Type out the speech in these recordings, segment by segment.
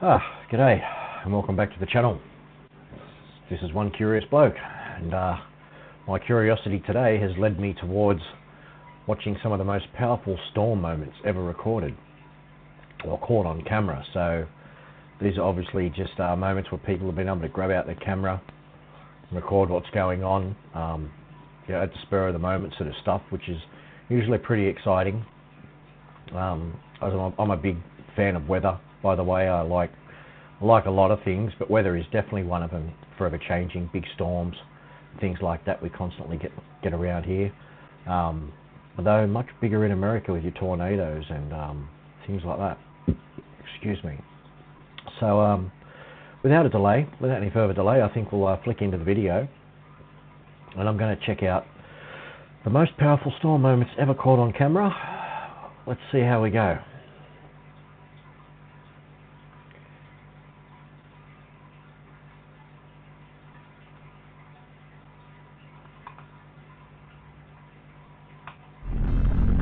G'day and welcome back to the channel. This is One Curious Bloke, and my curiosity today has led me towards watching some of the most powerful storm moments ever recorded or caught on camera. So these are obviously just moments where people have been able to grab out their camera and record what's going on at the spur of the moment sort of stuff, which is usually pretty exciting. I'm a big fan of weather, by the way. I like a lot of things, but weather is definitely one of them. Forever changing, big storms, things like that we constantly get around here. Although much bigger in America with your tornadoes and things like that. Excuse me. So without any further delay, I think we'll flick into the video, and I'm going to check out the most powerful storm moments ever caught on camera. Let's see how we go.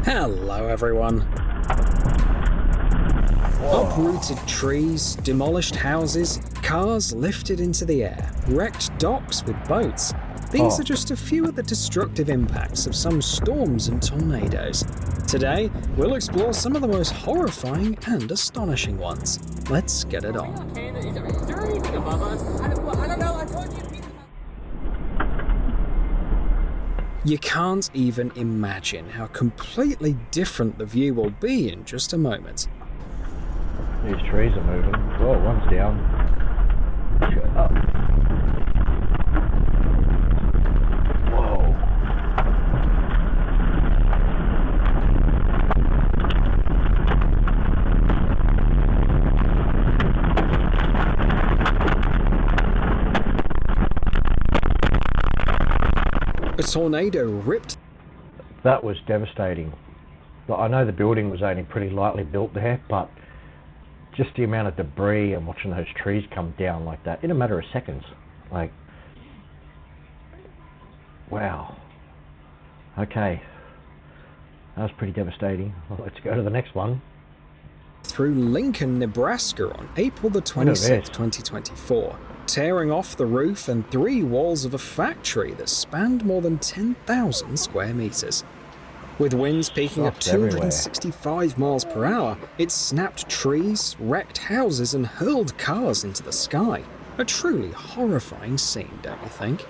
Hello everyone. Uprooted trees, demolished houses, cars lifted into the air, wrecked docks with boats. These are just a few of the destructive impacts of some storms and tornadoes. Today, we'll explore some of the most horrifying and astonishing ones. Let's get it on. Is there anything above us? I don't know. I told you. You can't even imagine how completely different the view will be in just a moment. These trees are moving. Whoa, one's down. Shut up. Whoa. A tornado ripped. That was devastating. I know the building was only pretty lightly built there, but just the amount of debris and watching those trees come down like that in a matter of seconds. Like, wow. Okay. That was pretty devastating. Well, let's go to the next one. Through Lincoln, Nebraska on April the 26th, 2024, tearing off the roof and 3 walls of a factory that spanned more than 10,000 square meters. With winds peaking at 265 miles per hour, it snapped trees, wrecked houses, and hurled cars into the sky. A truly horrifying scene, don't you think?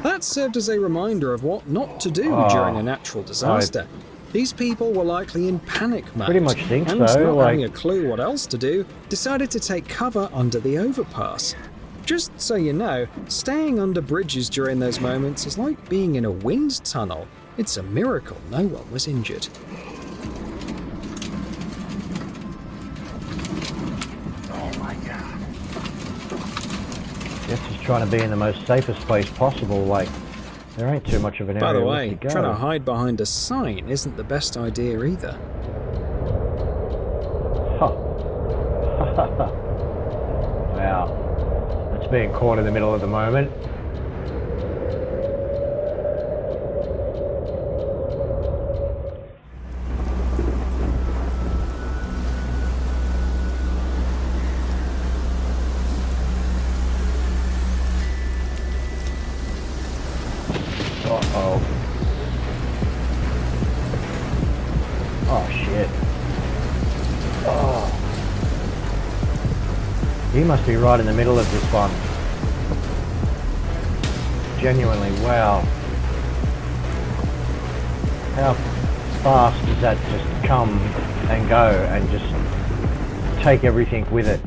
That served as a reminder of what not to do during a natural disaster. These people were likely in panic mode, pretty much think and so, not having a clue what else to do, decided to take cover under the overpass. Just so you know, staying under bridges during those moments is like being in a wind tunnel. It's a miracle no one was injured. Oh my God. Guess he's trying to be in the most safest place possible. Like, there ain't too much of an area. By the way, to go. trying to hide behind a sign isn't the best idea either. Wow. That's being caught in the middle of the moment. Uh-oh. Oh, shit. Oh. He must be right in the middle of this one. Genuinely, wow. How fast does that just come and go and just take everything with it?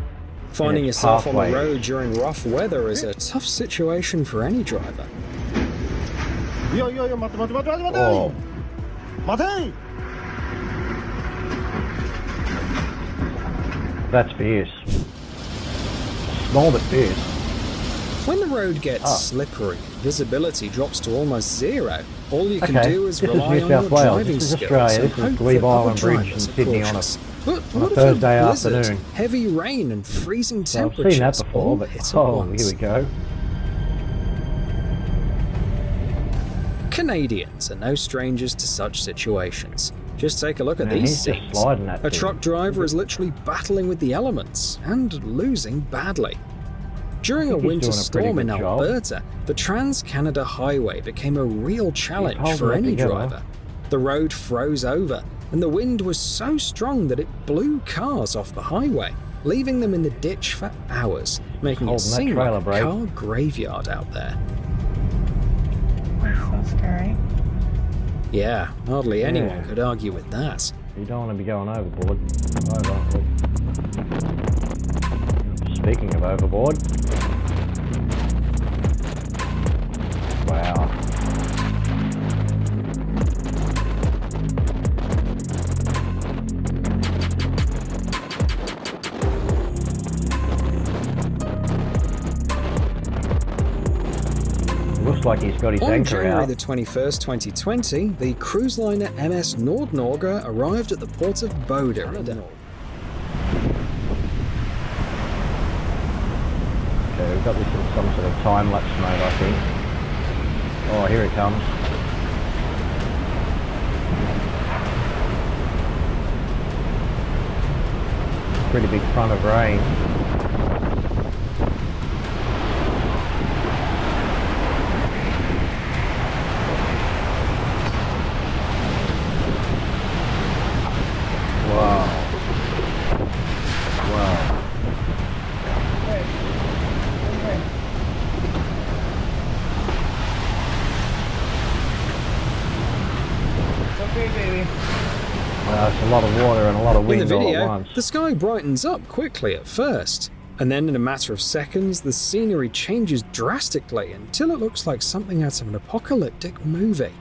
Finding yourself on the road during rough weather is a tough situation for any driver. Oh. That's fierce. Small but fierce. When the road gets slippery, visibility drops to almost zero. All you can do is rely on your driving skills and hope that other drivers are cautious. But what if a blizzard, heavy rain and freezing temperatures I've seen that before, all but hit at oh, once? here we go. Canadians are no strangers to such situations. Just take a look at Man, these he's just scenes. sliding that A thing. truck driver is literally battling with the elements and losing badly. During a think he's winter doing a pretty storm in good job. Alberta, the Trans-Canada Highway became a real challenge holding for it any together. driver. The road froze over, and the wind was so strong that it blew cars off the highway, leaving them in the ditch for hours, making it Holding that seem trailer like a brake. car graveyard out there. That's so scary. Yeah, hardly anyone Yeah. could argue with that. You don't want to be going overboard. Speaking of overboard. Wow. Looks like he's got his On anchor January out. the 21st, 2020, the cruise liner MS Nord-Norge arrived at the port of Boda in Denmark. Okay, we've got this in some sort of time-lapse mode, I think. Oh, here it comes. Pretty big front of rain. Wow. Wow. Okay, baby. Wow, it's a lot of water and a lot of In wind the all at video, once. the sky brightens up quickly at first, and then in a matter of seconds, the scenery changes drastically until it looks like something out of an apocalyptic movie.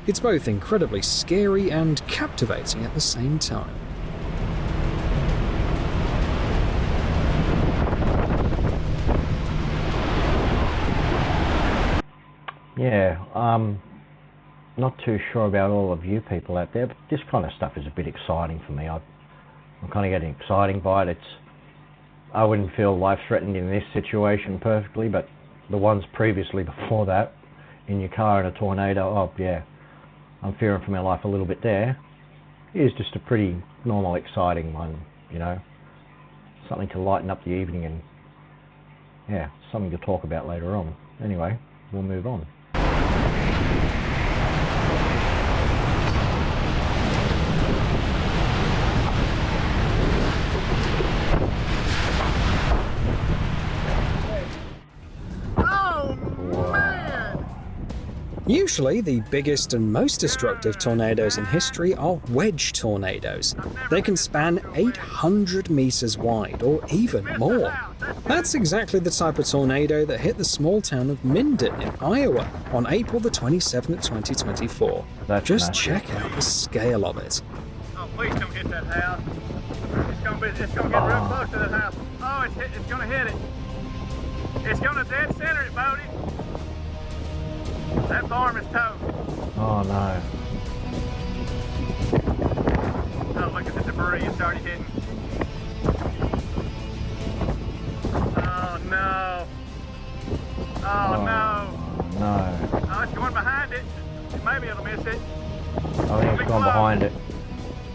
It's both incredibly scary and captivating at the same time. Yeah, not too sure about all of you people out there, but this kind of stuff is a bit exciting for me. I'm kind of getting exciting by it. I wouldn't feel life-threatened in this situation perfectly, but the ones previously before that, in your car in a tornado, oh yeah, I'm fearing for my life a little bit there. It is just a pretty normal, exciting one, you know. Something to lighten up the evening and, yeah, something to talk about later on. Anyway, we'll move on. Usually, the biggest and most destructive tornadoes in history are wedge tornadoes. They can span 800 meters wide, or even more. That's exactly the type of tornado that hit the small town of Minden in Iowa on April the 27th, 2024. That's Just massive. check out the scale of it. Oh, please don't hit that house. It's gonna get real close to that house. Oh, it's gonna hit it. It's gonna dead center it, Bodie. That farm is toast. Oh no. Oh, look at the debris it's already hitting. Oh no. Oh no. No. Oh, it's going behind it. Maybe it'll miss it. I think it's gone behind it.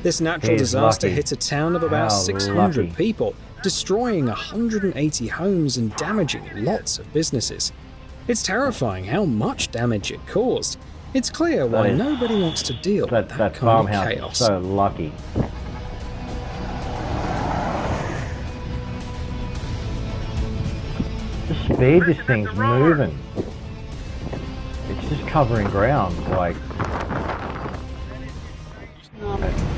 This natural He's disaster lucky. hit a town of about How 600 lucky. people, destroying 180 homes and damaging lots of businesses. It's terrifying how much damage it caused. It's clear why That is- nobody wants to deal with That that kind of farmhouse chaos. is so lucky. The speed this thing's moving. It's just covering ground, like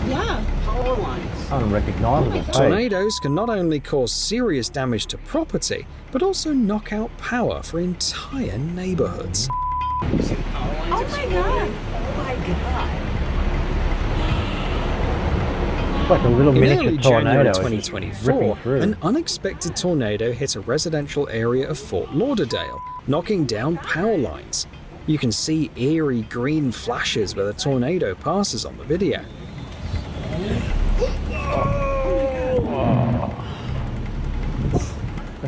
Yeah. Power lines. unrecognizable. Hey, Tornadoes can not only cause serious damage to property, but also knock out power for entire neighborhoods. Oh my god. Oh my god. it's like a little In miniature early January tornado. It's just 2024, ripping through. an unexpected tornado hit a residential area of Fort Lauderdale, knocking down power lines. You can see eerie green flashes where the tornado passes on the video.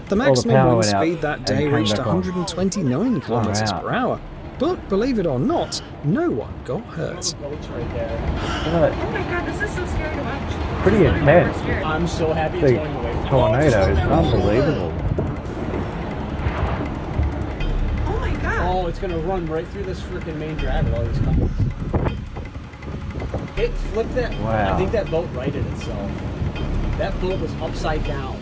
The maximum power wind went out speed that and day came reached back on. 129 kilometers Far out. per hour, but believe it or not, no one got hurt. Oh my god, this is so scary to watch. Pretty intense. I'm so happy it's going away. Tornado is unbelievable. Oh my god. Oh, it's gonna run right through this freaking main drag while he's coming. It flipped that. Wow. I think that boat righted itself. That boat was upside down.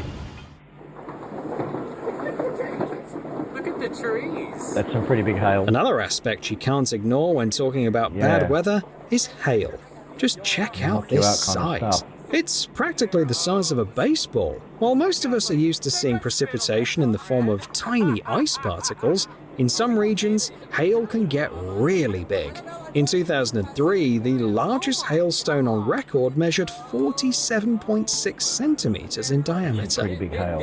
Look at the trees. That's some pretty big hail. Another aspect you can't ignore when talking about bad weather is hail. Just check out Knock you this out kind of size. stuff. It's practically the size of a baseball. While most of us are used to seeing precipitation in the form of tiny ice particles, in some regions, hail can get really big. In 2003, the largest hailstone on record measured 47.6 centimeters in diameter. Pretty big hail.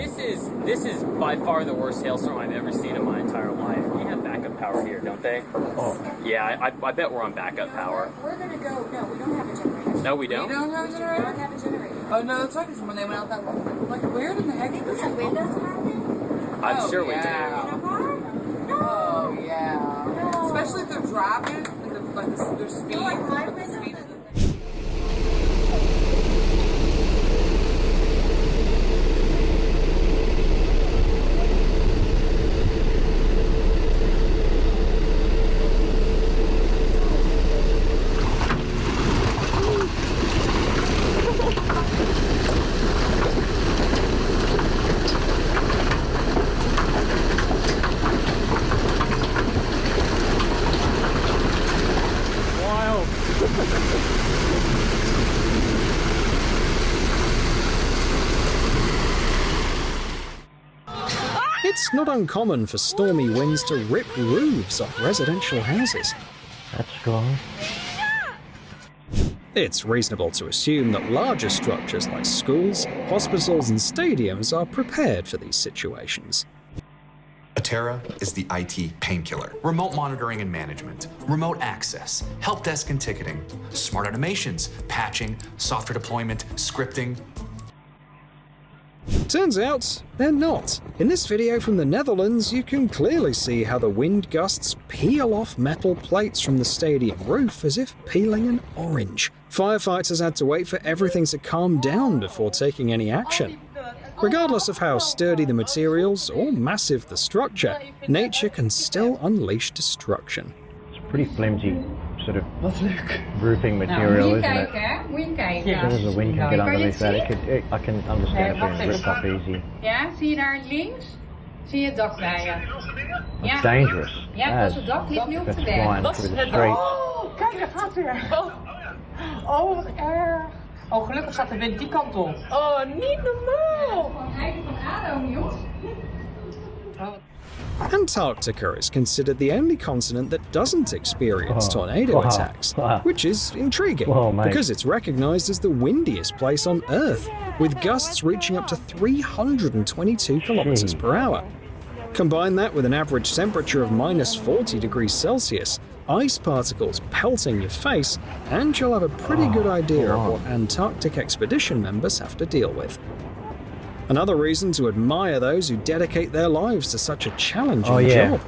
This is by far the worst hailstorm I've ever seen in my entire life. We have backup power here, don't they? Oh. Yeah, I bet we're on backup power. We're gonna go. No, we don't have a generator. No, we don't. We don't have a generator. We don't have a generator. Oh no, that's right. Because when they went out that, like, where in the heck? I think there's windows around I'm sure we do. In a car? No. Oh yeah. No. Especially if they're driving, like their speed. No, like the speed of the thing. It's not uncommon for stormy winds to rip roofs off residential houses. That's strong. It's reasonable to assume that larger structures like schools, hospitals, and stadiums are prepared for these situations. Atera is the IT painkiller. Remote monitoring and management, remote access, help desk and ticketing, smart automations, patching, software deployment, scripting. Turns out, they're not. In this video from the Netherlands, you can clearly see how the wind gusts peel off metal plates from the stadium roof as if peeling an orange. Firefighters had to wait for everything to calm down before taking any action. Regardless of how sturdy the materials or massive the structure, nature can still unleash destruction. It's pretty flimsy sort of roofing material, isn't it? Moet je kijken. As soon as the wind can get underneath that, I can understand it being ripped up easy. Ja, zie je daar links? Zie je het dak bij je? It's dangerous. Ja, dat is het dak ligt nu op That's de flying weg. through the street. Oh, kijk, daar gaat weer. Oh, wat erg. Oh, gelukkig staat de wind die kant op. Oh, niet normaal. Van Adem, jongens. Antarctica is considered the only continent that doesn't experience tornado attacks, which is intriguing because it's recognized as the windiest place on Earth, with gusts reaching up to 322 kilometers per hour. Combine that with an average temperature of minus 40 degrees Celsius, ice particles pelting your face, and you'll have a pretty good idea of what Antarctic expedition members have to deal with. Another reason to admire those who dedicate their lives to such a challenging job.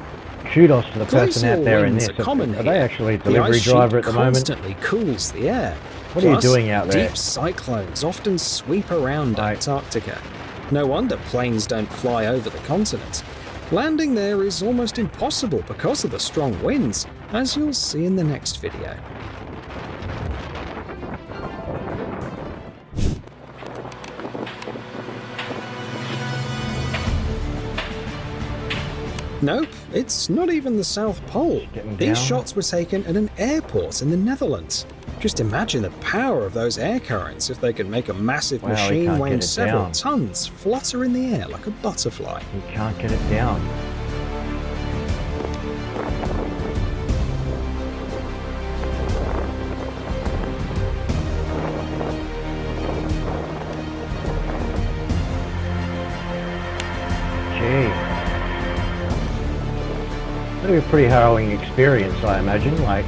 Kudos to the person Glacial out there in winds this. are common Are they here. actually a The delivery ice driver sheet at the moment? constantly cools the air. What are you Plus, doing out there? Deep cyclones often sweep around Antarctica. No wonder planes don't fly over the continent. Landing there is almost impossible because of the strong winds, as you'll see in the next video. Nope, it's not even the South Pole. These shots were taken at an airport in the Netherlands. Just imagine the power of those air currents if they could make a massive machine weighing several tons flutter in the air like a butterfly. You can't get it down. Gee. That'll be a pretty harrowing experience, I imagine, like...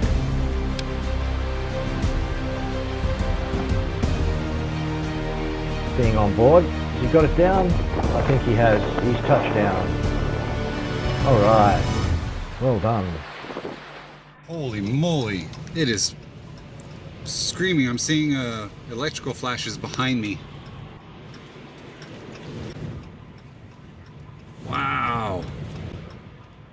being on board. Has he got it down? I think he has. He's touched down. Alright. Well done. Holy moly, it is screaming. I'm seeing electrical flashes behind me. Wow.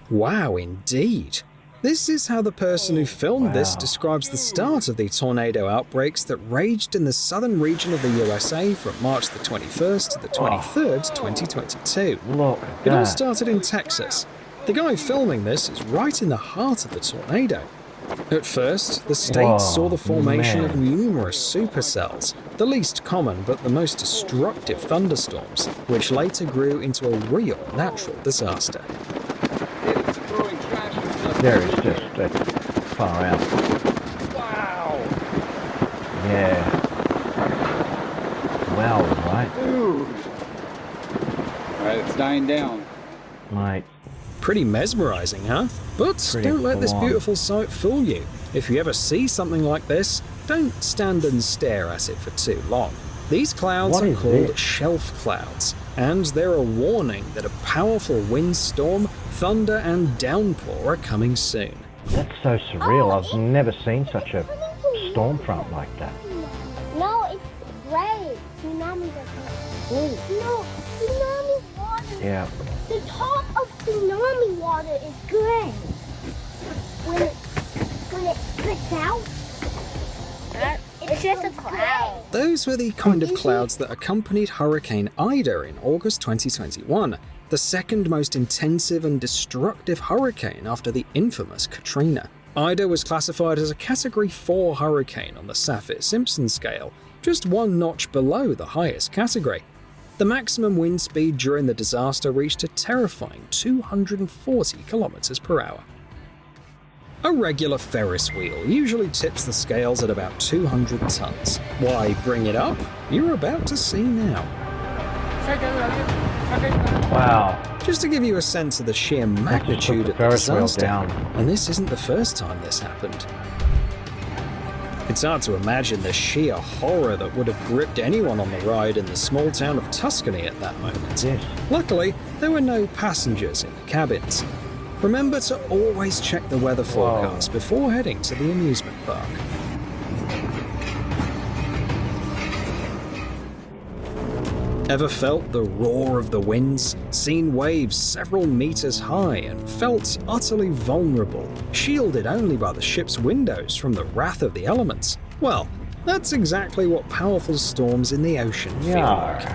Wow, indeed. This is how the person who filmed this describes the start of the tornado outbreaks that raged in the southern region of the USA from March the 21st to the 23rd, 2022. Look at It all that. started in Texas. The guy filming this is right in the heart of the tornado. At first, the state saw the formation of numerous supercells, the least common but the most destructive thunderstorms, which later grew into a real natural disaster. It's throwing trash. There is just far out. Wow. Yeah. Wow, right? Dude. Alright, it's dying down. Mate. Pretty mesmerizing, huh? But don't let this beautiful sight fool you. If you ever see something like this, don't stand and stare at it for too long. These clouds are called shelf clouds, and they're a warning that a powerful windstorm, thunder, and downpour are coming soon. That's so surreal. I've never seen such a storm front like that. No, it's gray. Tsunami doesn't. No, tsunami water. Yeah. The top of tsunami water is gray. When it spits out, it's just a cloud. Those were the kind of clouds that accompanied Hurricane Ida in August 2021, the second most intensive and destructive hurricane after the infamous Katrina. Ida was classified as a Category 4 hurricane on the Saffir-Simpson scale, just one notch below the highest category. The maximum wind speed during the disaster reached a terrifying 240 kilometers per hour. A regular Ferris wheel usually tips the scales at about 200 tons. Why bring it up? You're about to see now. Wow. Just to give you a sense of the sheer magnitude of the disaster, and this isn't the first time this happened. It's hard to imagine the sheer horror that would have gripped anyone on the ride in the small town of Tuscany at that moment. Yes. Luckily, there were no passengers in the cabins. Remember to always check the weather forecast before heading to the amusement park. Ever felt the roar of the winds, seen waves several meters high, and felt utterly vulnerable, shielded only by the ship's windows from the wrath of the elements? Well, that's exactly what powerful storms in the ocean feel like.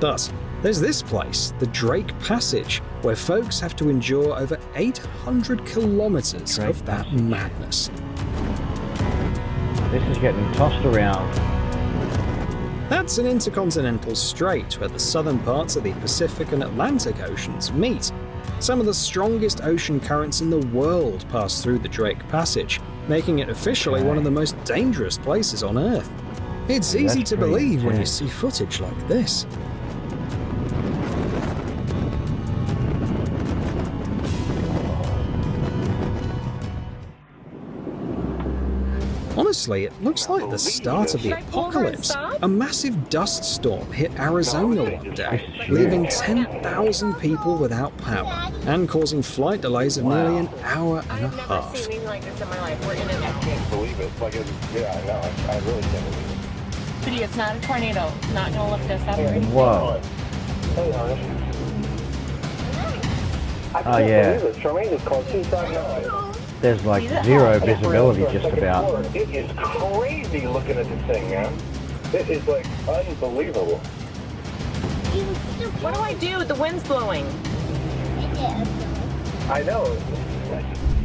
But there's this place, the Drake Passage, where folks have to endure over 800 kilometers of that madness. This is getting tossed around. That's an intercontinental strait where the southern parts of the Pacific and Atlantic Oceans meet. Some of the strongest ocean currents in the world pass through the Drake Passage, making it officially one of the most dangerous places on Earth. It's easy to believe when you see footage like this. Honestly, it looks like the start of the apocalypse. A massive dust storm hit Arizona one day, leaving 10,000 people without power and causing flight delays of nearly an hour and a half. I've never seen anything like this in my life. We're in an I can't believe it. I know. I really can't believe it. But it's not a tornado. It's not going to lift us up or anything. Whoa. Hey, honey. I Oh, can't yeah. believe it. Charmaine is called 259. There's like zero visibility just about. It is crazy looking at this thing, man. It is like unbelievable. What do I do? The wind's blowing. I know.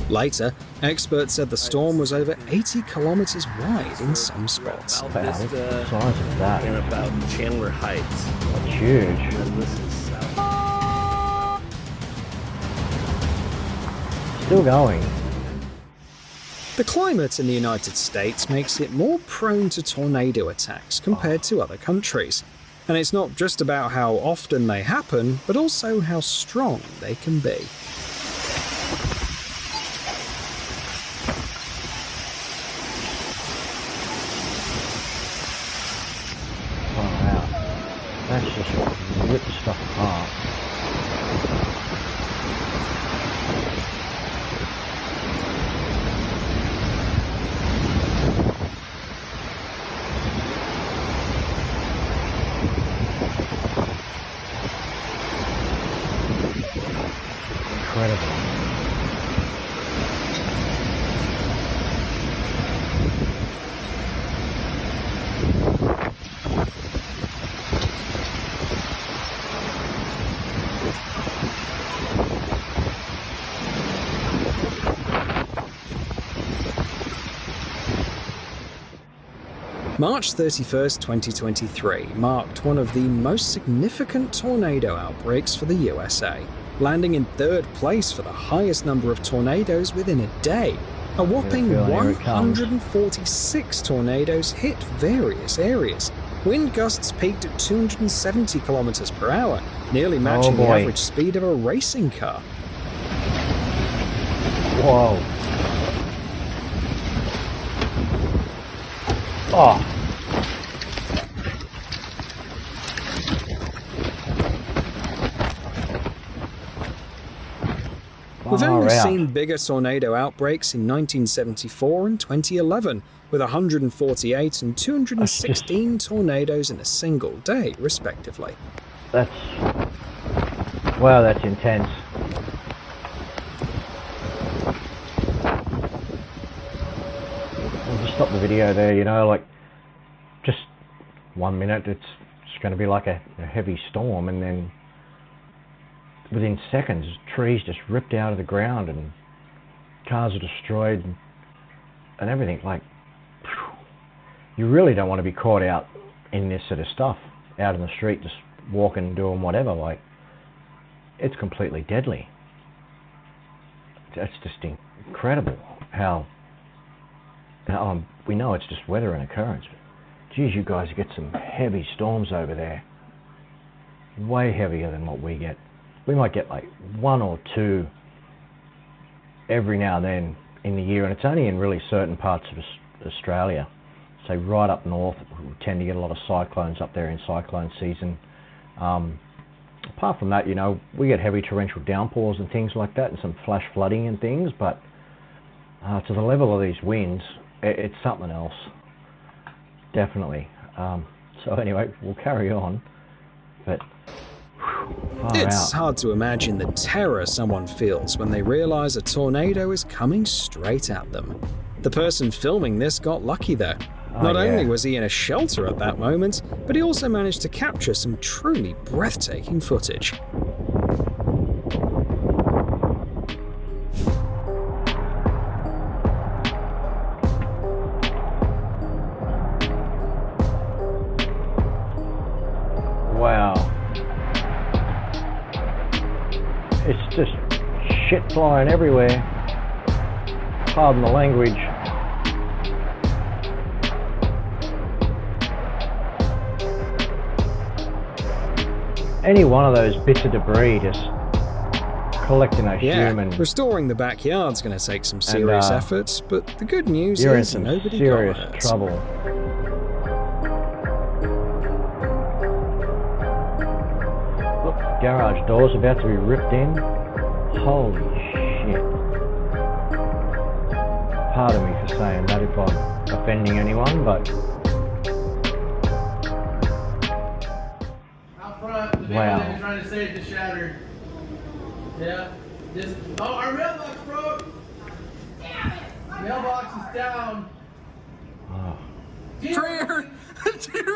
Later, experts said the storm was over 80 kilometers wide in some spots. Wow, look at the size of that. And about Chandler Heights. That's huge. And this is south. Still going. The climate in the United States makes it more prone to tornado attacks compared to other countries. And it's not just about how often they happen, but also how strong they can be. Oh, wow. That's just ripped stuff apart. incredible. March 31st, 2023 marked one of the most significant tornado outbreaks for the USA, landing in third place for the highest number of tornadoes within a day. A whopping 146 tornadoes hit various areas. Wind gusts peaked at 270 kilometers per hour, nearly matching the average speed of a racing car. Whoa. Oh. We've only seen bigger tornado outbreaks in 1974 and 2011, with 148 and 216 tornadoes in a single day, respectively. Wow, that's intense. I'll just stop the video there, you know, like, just 1 minute, it's going to be like a heavy storm, and then within seconds, trees just ripped out of the ground and cars are destroyed and everything. Like, you really don't want to be caught out in this sort of stuff, out in the street, just walking, doing whatever. Like, it's completely deadly. That's just incredible how we know it's just weather and occurrence, but geez, you guys get some heavy storms over there, way heavier than what we get. We might get like 1 or 2 every now and then in the year, and it's only in really certain parts of Australia. Say right up north, we tend to get a lot of cyclones up there in cyclone season. Apart from that, you know, we get heavy torrential downpours and things like that, and some flash flooding and things, but to the level of these winds, it's something else. Definitely. So anyway, we'll carry on, but it's hard to imagine the terror someone feels when they realize a tornado is coming straight at them. The person filming this got lucky though. Not only was he in a shelter at that moment, but he also managed to capture some truly breathtaking footage. Wow. It's just shit flying everywhere. Pardon the language. Any one of those bits of debris just collecting a human. Restoring the backyard's going to take some serious efforts, but the good news you're is in some nobody serious got hurt. trouble. Look, garage door's about to be ripped in. Holy shit. Pardon me for saying that if I'm offending anyone, but wow. They're trying to save the shatter. Yeah. Our mailbox broke. Damn it. Mailbox is down. Oh. Deer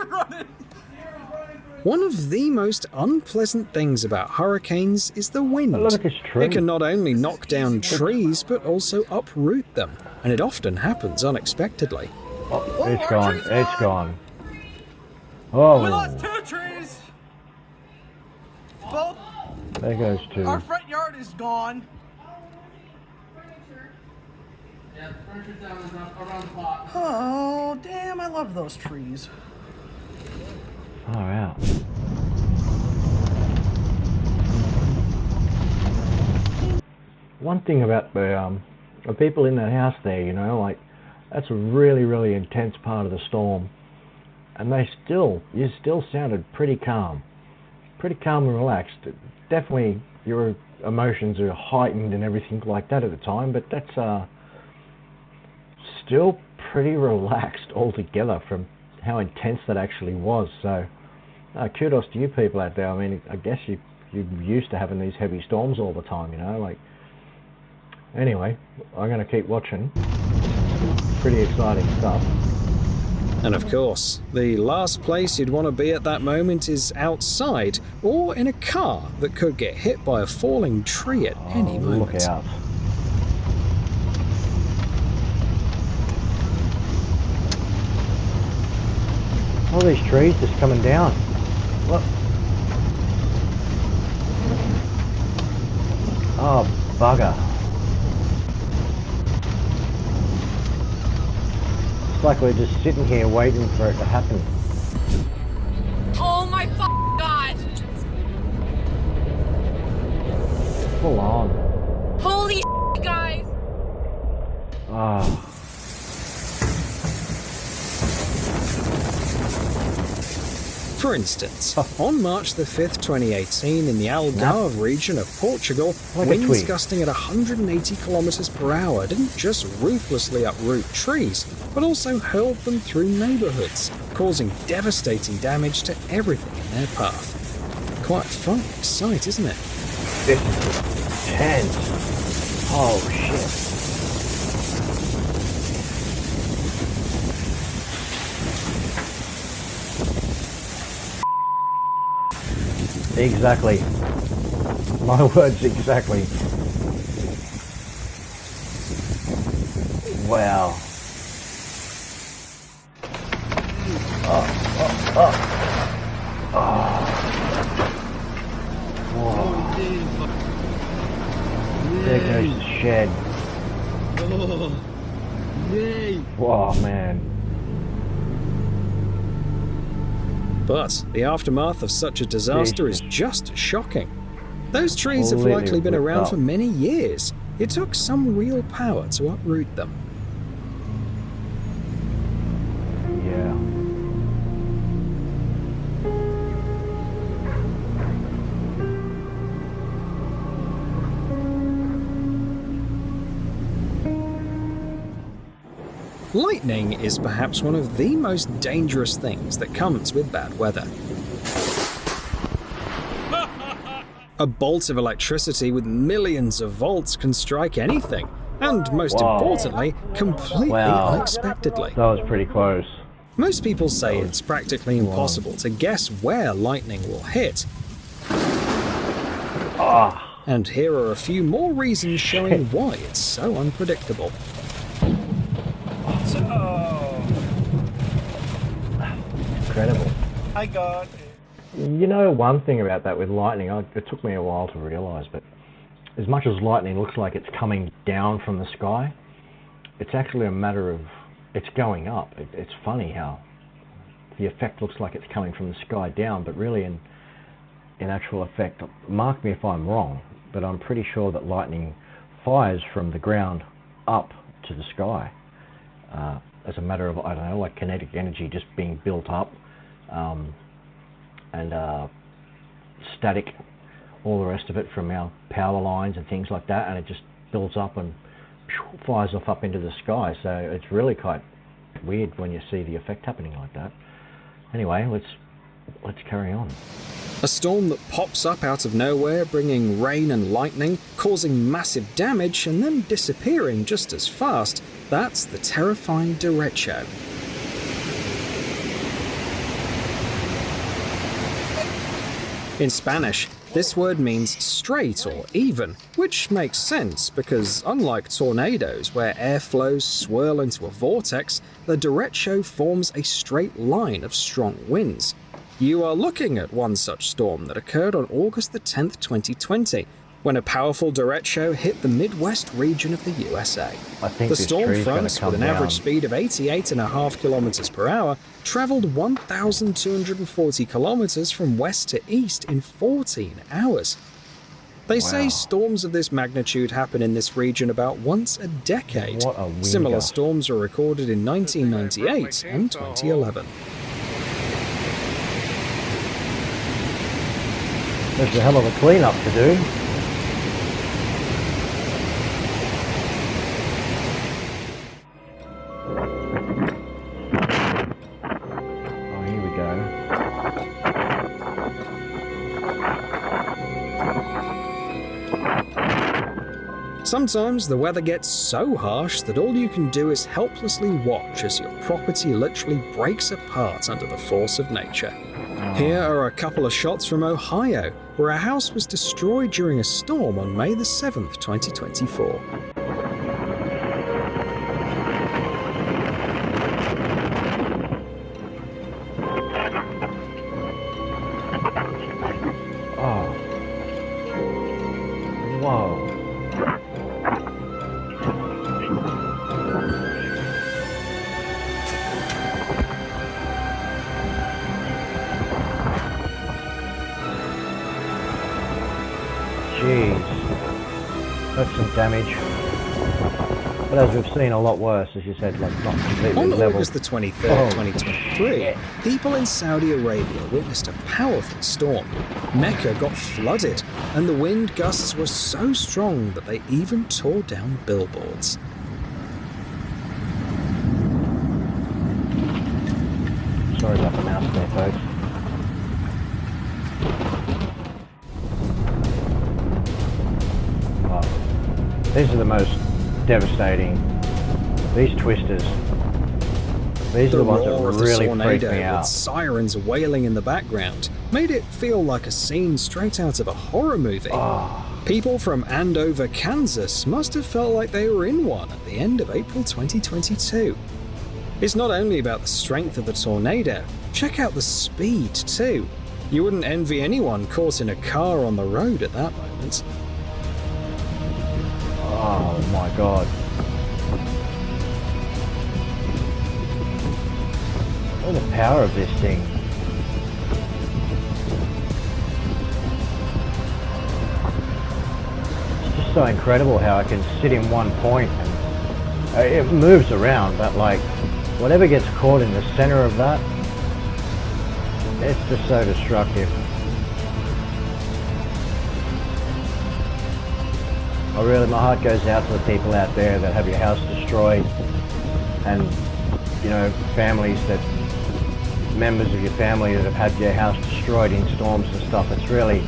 running. One of the most unpleasant things about hurricanes is the wind. Look at this tree. It can not only knock down trees, but also uproot them, and it often happens unexpectedly. Oh, it's gone. It's gone. Oh. We lost 2 trees. Both. There goes 2. Our front yard is gone. Yeah, the furniture's down around the pot. Oh, damn, I love those trees. Far out. One thing about the people in that house there, you know, like, that's a really, really intense part of the storm. And you still sounded pretty calm. Pretty calm and relaxed. Definitely your emotions are heightened and everything like that at the time, but that's still pretty relaxed altogether from how intense that actually was. So kudos to you people out there. I mean, I guess you're used to having these heavy storms all the time, you know, like Anyway, I'm going to keep watching. Pretty exciting stuff. And of course, the last place you'd want to be at that moment is outside, or in a car that could get hit by a falling tree at any moment. Look out. All these trees just coming down. Look. Oh, bugger. It's like we're just sitting here waiting for it to happen. Oh my god! Full on. Holy guys! Oh. For instance, on March the 5th, 2018, in the Algarve region of Portugal, winds gusting at 180 kilometers per hour didn't just ruthlessly uproot trees, but also hurled them through neighborhoods, causing devastating damage to everything in their path. Quite a frightening sight, isn't it? This is intense. Oh, shit. Exactly. My words, exactly. Wow. Oh. Whoa. There goes the shed. Whoa, man. But the aftermath of such a disaster is just shocking. Those trees have likely been around for many years. It took some real power to uproot them. Yeah. Lightning is perhaps one of the most dangerous things that comes with bad weather. A bolt of electricity with millions of volts can strike anything, and most importantly, completely unexpectedly. That was pretty close. Most people say it's practically impossible to guess where lightning will hit. And here are a few more reasons showing why it's so unpredictable. Incredible. I got it. You know, one thing about that with lightning, it took me a while to realise, but as much as lightning looks like it's coming down from the sky, it's actually a matter of it's going up. It's funny how the effect looks like it's coming from the sky down, but really in actual effect, mark me if I'm wrong, but I'm pretty sure that lightning fires from the ground up to the sky. As a matter of, I don't know, like kinetic energy just being built up, and static, all the rest of it from our power lines and things like that, and it just builds up and fires off up into the sky. So it's really quite weird when you see the effect happening like that. Anyway, let's carry on. A storm that pops up out of nowhere, bringing rain and lightning, causing massive damage, and then disappearing just as fast. That's the terrifying derecho. In Spanish, this word means straight or even, which makes sense because unlike tornadoes where airflows swirl into a vortex, the derecho forms a straight line of strong winds. You are looking at one such storm that occurred on August the 10th, 2020, when a powerful derecho hit the Midwest region of the USA. The storm front, with an average speed of 88.5 kilometers per hour, traveled 1,240 kilometers from west to east in 14 hours. They say storms of this magnitude happen in this region about once a decade. Similar storms were recorded in 1998 and 2011. There's a hell of a clean-up to do. Oh, here we go. Sometimes the weather gets so harsh that all you can do is helplessly watch as your property literally breaks apart under the force of nature. Here are a couple of shots from Ohio, where a house was destroyed during a storm on May the 7th, 2024. Oh. Whoa. Jeez, that's some damage. But as we've seen, a lot worse, as you said, like not completely On level. August the 23rd, 2023, people in Saudi Arabia witnessed a powerful storm. Mecca got flooded, and the wind gusts were so strong that they even tore down billboards. Sorry about the mouse there, folks. These are the most devastating. These twisters. These are the ones that really freak me out. With sirens wailing in the background made it feel like a scene straight out of a horror movie. People from Andover, Kansas must have felt like they were in one at the end of April 2022. It's not only about the strength of the tornado, check out the speed too. You wouldn't envy anyone caught in a car on the road at that moment. Oh my god. Look at the power of this thing. It's just so incredible how I can sit in one point and it moves around, but like whatever gets caught in the center of that, it's just so destructive. My heart goes out to the people out there that have your house destroyed, and you know, members of your family that have had their house destroyed in storms and stuff. It's really,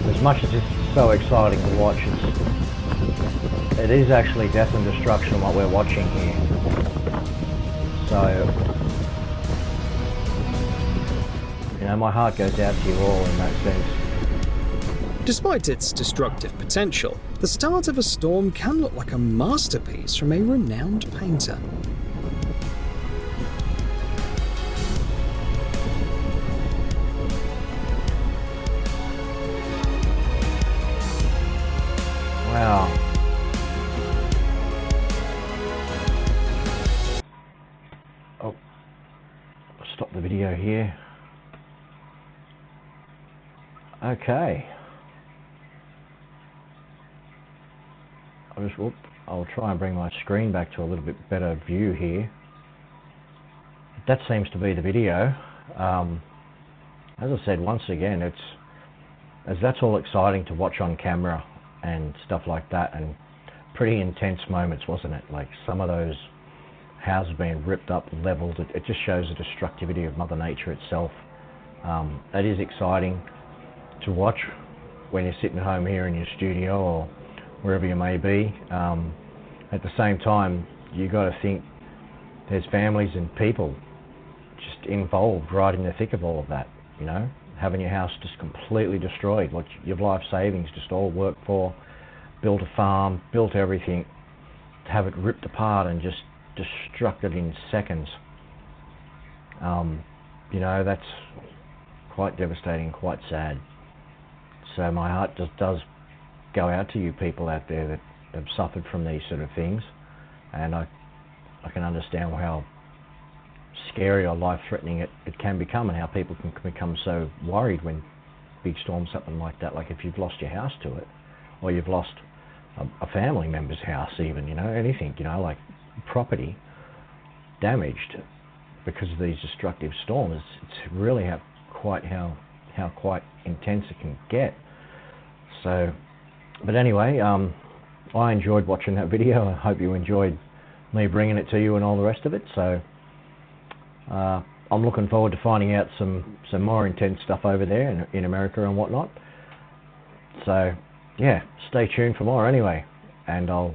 as much as it's so exciting to watch, it is actually death and destruction what we're watching here. So, you know, my heart goes out to you all in that sense. Despite its destructive potential, the start of a storm can look like a masterpiece from a renowned painter. Wow. Oh, stop the video here. Okay. I'll try and bring my screen back to a little bit better view here. That seems to be the video. As I said, once again, that's all exciting to watch on camera and stuff like that, and pretty intense moments, wasn't it? Like some of those houses being ripped up, leveled. It just shows the destructivity of Mother Nature itself. That is exciting to watch when you're sitting home here in your studio or wherever you may be. At the same time, you got to think there's families and people just involved right in the thick of all of that, you know, having your house just completely destroyed, like your life savings just all worked for, built a farm, built everything, to have it ripped apart and just destructed in seconds. You know, that's quite devastating, quite sad. So my heart just does go out to you people out there that have suffered from these sort of things, and I can understand how scary or life-threatening it can become, and how people can become so worried when big storms, something like that, like if you've lost your house to it, or you've lost a family member's house even, you know, anything, you know, like property damaged because of these destructive storms. It's really quite intense it can get. So, but anyway, I enjoyed watching that video. I hope you enjoyed me bringing it to you and all the rest of it. So I'm looking forward to finding out some more intense stuff over there in America and whatnot. So yeah, stay tuned for more anyway. and I'll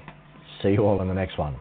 see you all in the next one.